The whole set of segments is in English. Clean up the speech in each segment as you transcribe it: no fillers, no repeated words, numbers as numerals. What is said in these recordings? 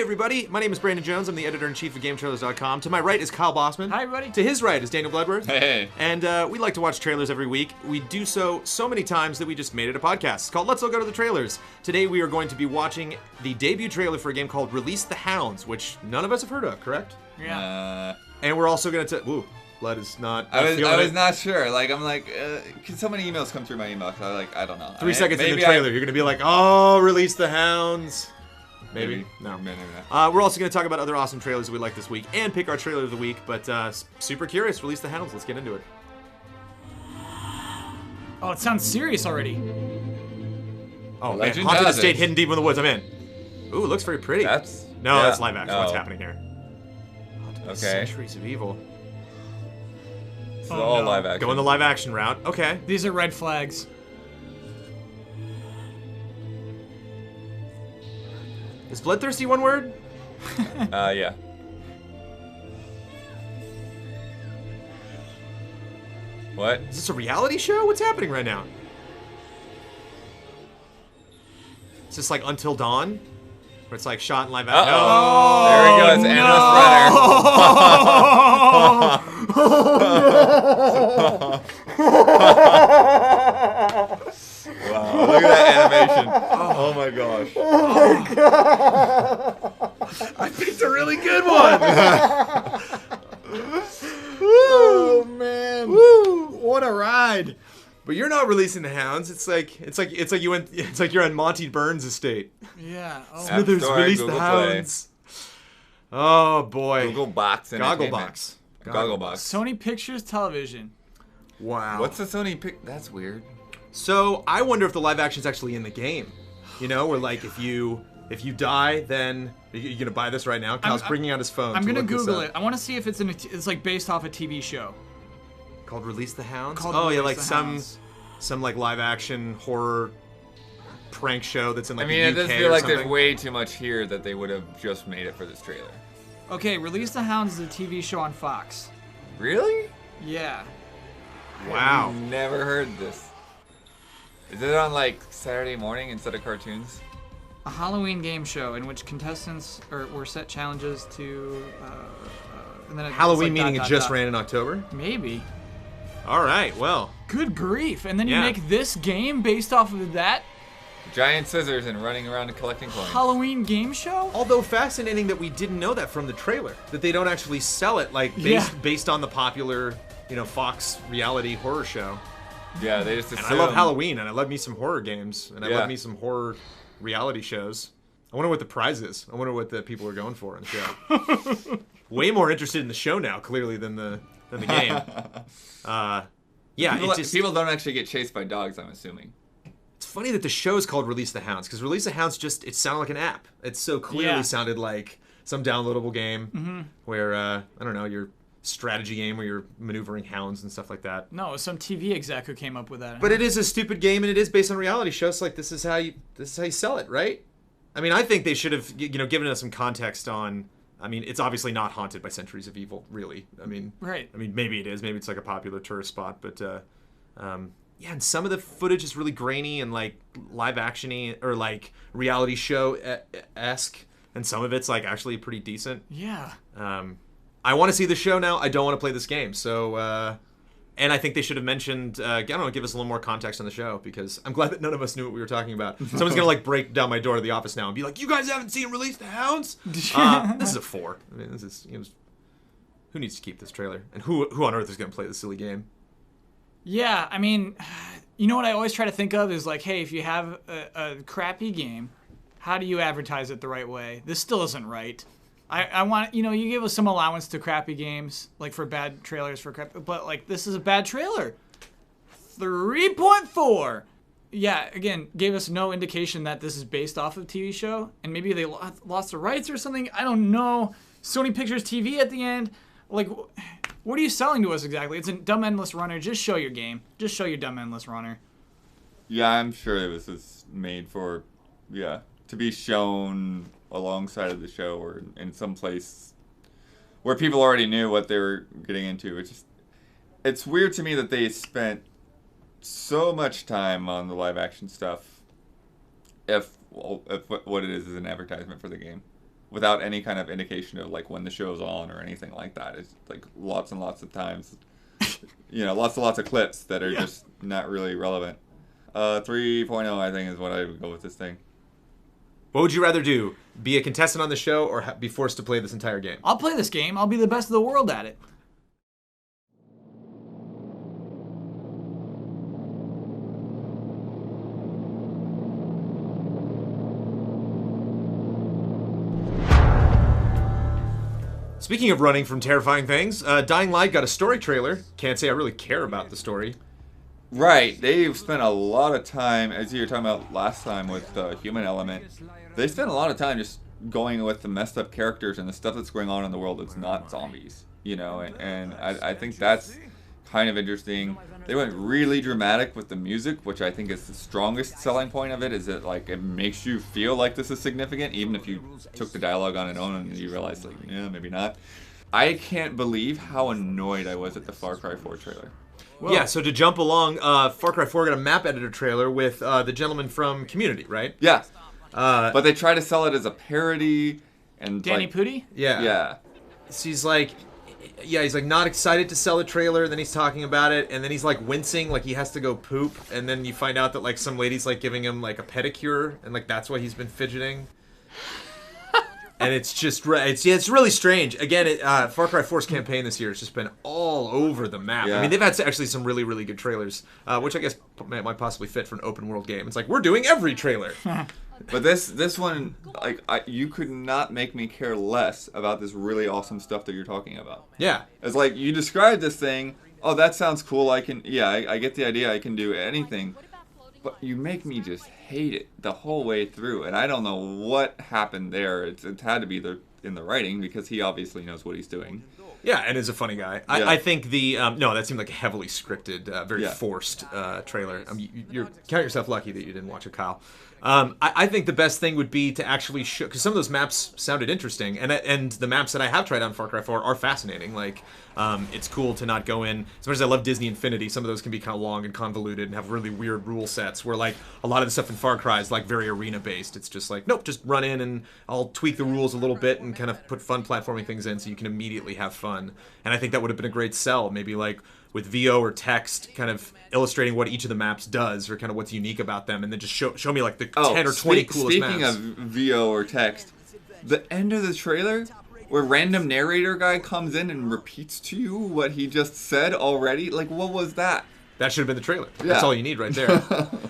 everybody, my name is Brandon Jones. I'm the editor-in-chief of GameTrailers.com. To my right is Kyle Bossman. Hi, everybody. To his right is Daniel Bloodworth. Hey. And we like to watch trailers every week. We do so many times that we just made it a podcast. It's called Let's All Go to the Trailers. Today we are going to be watching the debut trailer for a game called Release the Hounds, which none of us have heard of, correct? Yeah. And we're also going to... Ooh, Blood is not... I was not sure. Like, I'm like, cause so many emails come through my email. So I'm like, I don't know. 3 seconds in the trailer, you're going to be like, oh, Release the Hounds. Maybe. No. Maybe not. We're also going to talk about other awesome trailers we like this week and pick our trailer of the week, but super curious. Release the Hounds. Let's get into it. Oh, it sounds serious already. Oh, man. Legend Haunted has Estate it. Hidden Deep in the Woods. I'm in. Ooh, it looks very pretty. That's That's live action. No. What's happening here? Okay. Centuries of Evil. This is Oh, all no. live action. Going the live action route. Okay. These are red flags. Is bloodthirsty one word? Yeah. What? Is this a reality show? What's happening right now? Is this like Until Dawn? Where it's like shot in live action? Uh-oh. There he goes, Endless Runner. Wow, look at that animation. Oh my gosh. I picked a really good one! Oh man! Woo! What a ride! But you're not releasing the Hounds. It's like you're on Monty Burns' estate. Yeah. Oh. App Smithers, Store, release Google the Play. Hounds. Oh boy. Google Box Gogglebox. Gogglebox. Sony Pictures Television. Wow. What's the Sony pick? That's weird. So I wonder if the live action's actually in the game. You know, where like if you die, then you're gonna buy this right now. Kyle's bringing out his phone. I'm to gonna look this Google up. it. I want to see if it's like based off a TV show. Called Release the Hounds. Called Oh yeah, Release like the some Hounds. like live action horror prank show that's in like I mean, the it UK does or feel like something. there's way too much here that they would have just made it for this trailer. Okay, Release the Hounds is a TV show on Fox. Really? Yeah. Wow. I've never heard this. Is it on like Saturday morning instead of cartoons? A Halloween game show in which contestants were set challenges to. And then it's Halloween like meaning it just ran in October. Maybe. All right. Well. Good grief! And then you Yeah. make this game based off of that Giant scissors and running around and collecting coins. Halloween game show? Although fascinating that we didn't know that from the trailer, that they don't actually sell it like based on the popular, Fox reality horror show. Yeah, they just And assume. I love Halloween, and I love me some horror games, and I Yeah. love me some horror reality shows. I wonder what the prize is. I wonder what the people are going for in the show. Way more interested in the show now, clearly, than the game. Yeah, People don't actually get chased by dogs, I'm assuming. It's funny that the show is called Release the Hounds, because Release the Hounds it sounded like an app. It so clearly Yeah. sounded like some downloadable game where, I don't know, your strategy game where you're maneuvering hounds and stuff like that. No, it was some TV exec who came up with that. But it is a stupid game, and it is based on reality shows. Like this is how you sell it, right? I mean, I think they should have given us some context on. I mean, it's obviously not haunted by Centuries of Evil, really. I mean, Right. I mean, maybe it is. Maybe it's like a popular tourist spot, but yeah. And some of the footage is really grainy and like live actiony or like reality show esque, and some of it's like actually pretty decent. Yeah. I want to see the show now. I don't want to play this game. So, and I think they should have mentioned, I don't know, give us a little more context on the show, because I'm glad that none of us knew what we were talking about. Someone's going to like break down my door to the office now and be like, you guys haven't seen Release the Hounds? This is a 4. I mean, this is, who needs to keep this trailer? And who on earth is going to play this silly game? Yeah, I mean, you know what I always try to think of is like, hey, if you have a crappy game, how do you advertise it the right way? This still isn't right. I want, you give us some allowance to crappy games, like for bad trailers for crap, but like this is a bad trailer. 3.4. Yeah, again, gave us no indication that this is based off of a TV show, and maybe they lost the rights or something. I don't know. Sony Pictures TV at the end. Like, what are you selling to us exactly? It's a dumb endless runner. Just show your game. Just show your dumb endless runner. Yeah, I'm sure this was made for, to be shown alongside of the show or in some place where people already knew what they were getting into. It's weird to me that they spent so much time on the live action stuff if what it is an advertisement for the game. without any kind of indication of like when the show's on or anything like that. It's like lots and lots of times, lots and lots of clips that are just not really relevant. 3.0, I think, is what I would go with this thing. What would you rather do? Be a contestant on the show or be forced to play this entire game? I'll play this game. I'll be the best of the world at it. Speaking of running from terrifying things, Dying Light got a story trailer. Can't say I really care about the story. Right, they've spent a lot of time, as you were talking about last time with the human element, they spent a lot of time just going with the messed up characters and the stuff that's going on in the world that's not zombies, and I think that's kind of interesting. They went really dramatic with the music, which I think is the strongest selling point of it, is that like it makes you feel like this is significant, even if you took the dialogue on its own and you realize like, yeah, maybe not. I can't believe how annoyed I was at the Far Cry 4 trailer. Whoa. Yeah, so to jump along, Far Cry 4 got a map editor trailer with the gentleman from Community, right? Yeah. But they try to sell it as a parody. And Danny Pudi? Yeah. Yeah. So he's like not excited to sell the trailer, then he's talking about it, and then he's like wincing like he has to go poop, and then you find out that like some lady's like giving him like a pedicure, and like that's why he's been fidgeting. And it's just, it's really strange. Again, Far Cry 4's campaign this year has just been all over the map. Yeah. I mean, they've had actually some really, really good trailers, which I guess might possibly fit for an open world game. It's like, we're doing every trailer. But this one, like, you could not make me care less about this really awesome stuff that you're talking about. Yeah. It's like, you described this thing, oh, that sounds cool, I get the idea, I can do anything. But you make me just hate it the whole way through, and I don't know what happened there. It had to be in the writing, because he obviously knows what he's doing. Yeah, and is a funny guy. Yeah. I think no, that seemed like a heavily scripted, very forced trailer. You're count yourself lucky that you didn't watch it, Kyle. I think the best thing would be to actually show, because some of those maps sounded interesting, and the maps that I have tried on Far Cry 4 are fascinating. Like, it's cool to not go in, as much as I love Disney Infinity, some of those can be kind of long and convoluted and have really weird rule sets, where like a lot of the stuff in Far Cry is like very arena based. It's just like, nope, just run in and I'll tweak the rules a little bit and kind of put fun platforming things in so you can immediately have fun. And I think that would have been a great sell, maybe like with VO or text kind of illustrating what each of the maps does or kind of what's unique about them, and then just show me like the 10 or 20 coolest maps. Speaking of VO or text, the end of the trailer where random narrator guy comes in and repeats to you what he just said already, like, what was that? That should have been the trailer. Yeah. That's all you need right there.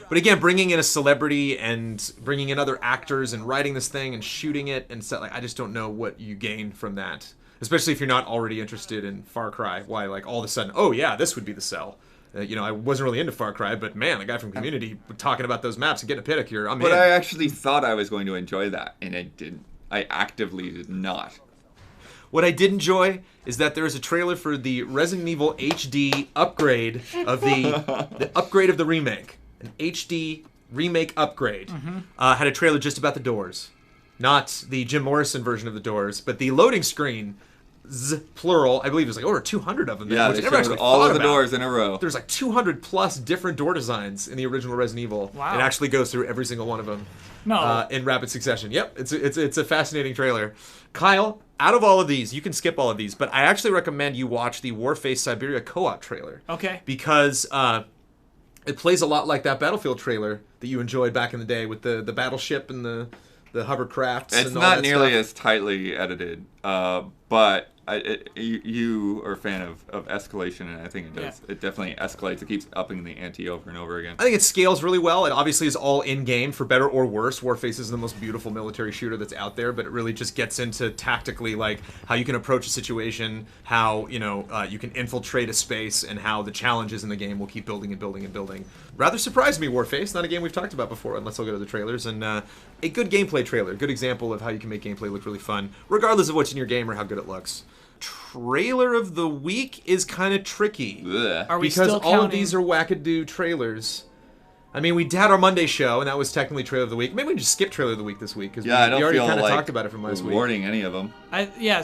But again, bringing in a celebrity and bringing in other actors and writing this thing and shooting it and stuff, like, I just don't know what you gain from that. Especially if you're not already interested in Far Cry. Why, like, all of a sudden, oh yeah, this would be the sell. I wasn't really into Far Cry, but man, the guy from Community talking about those maps and getting a pedicure, I'm in. But I actually thought I was going to enjoy that, and I didn't. I actively did not. What I did enjoy is that there is a trailer for the Resident Evil HD upgrade of the upgrade of the remake. An HD remake upgrade. Mm-hmm. Had a trailer just about the doors. Not the Jim Morrison version of the doors, but the loading screen, plural, I believe there's like over 200 of them. Yeah, which they I never showed actually all thought of the about. doors in a row. There's like 200 plus different door designs in the original Resident Evil. Wow. It actually goes through every single one of them. No. In rapid succession. Yep, it's a fascinating trailer. Kyle, out of all of these, you can skip all of these, but I actually recommend you watch the Warface Siberia co-op trailer. Okay. Because it plays a lot like that Battlefield trailer that you enjoyed back in the day with the battleship and the hovercrafts. It's and all not that nearly stuff. as tightly edited, but you are a fan of escalation, and I think it does. Yeah. It definitely escalates. It keeps upping the ante over and over again. I think it scales really well. It obviously is all in-game, for better or worse. Warface is the most beautiful military shooter that's out there, but it really just gets into tactically, like, how you can approach a situation, how, you can infiltrate a space, and how the challenges in the game will keep building and building and building. Rather surprised me, Warface. Not a game we've talked about before, unless I'll go to the trailers. And a good gameplay trailer. Good example of how you can make gameplay look really fun, regardless of what's in your game or how good it looks. Trailer of the week is kind of tricky. Ugh. Are we Because still all counting? of these are wackadoo trailers. I mean, we had our Monday show, and that was technically Trailer of the Week. Maybe we can just skip Trailer of the Week this week, because Yeah, I we don't already feel kind of like talked about it from last week. rewarding any of them.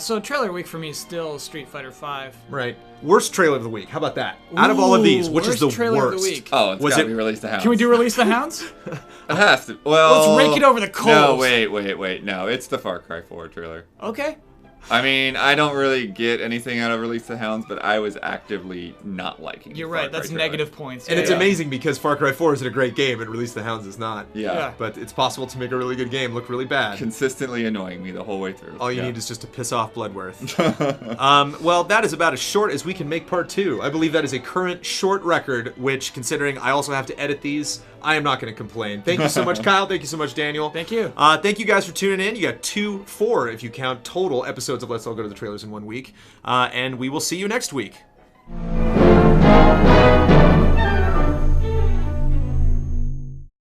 So trailer week for me is still Street Fighter 5. Right. Worst Trailer of the Week. How about that? Out of all of these, which is the worst trailer worst? of the week. Oh, it's Was gotta it- be released to Hounds. Can we do Release the Hounds? It has to. Well, Let's rake it over the coals. No, wait. No, it's the Far Cry 4 trailer. Okay. I mean, I don't really get anything out of Release the Hounds, but I was actively not liking You're the right. Far Cry That's trailer. negative points. And it's Yeah. amazing because Far Cry 4 is a great game, and Release the Hounds is not. Yeah. But it's possible to make a really good game look really bad. Consistently annoying me the whole way through. All you Yeah. need is just to piss off Bloodworth. Well, that is about as short as we can make part 2. I believe that is a current short record, which, considering I also have to edit these, I am not going to complain. Thank you so much, Kyle. Thank you so much, Daniel. Thank you. Thank you guys for tuning in. You got 4 if you count total episodes of Let's All Go to the Trailers in 1 week. And we will see you next week.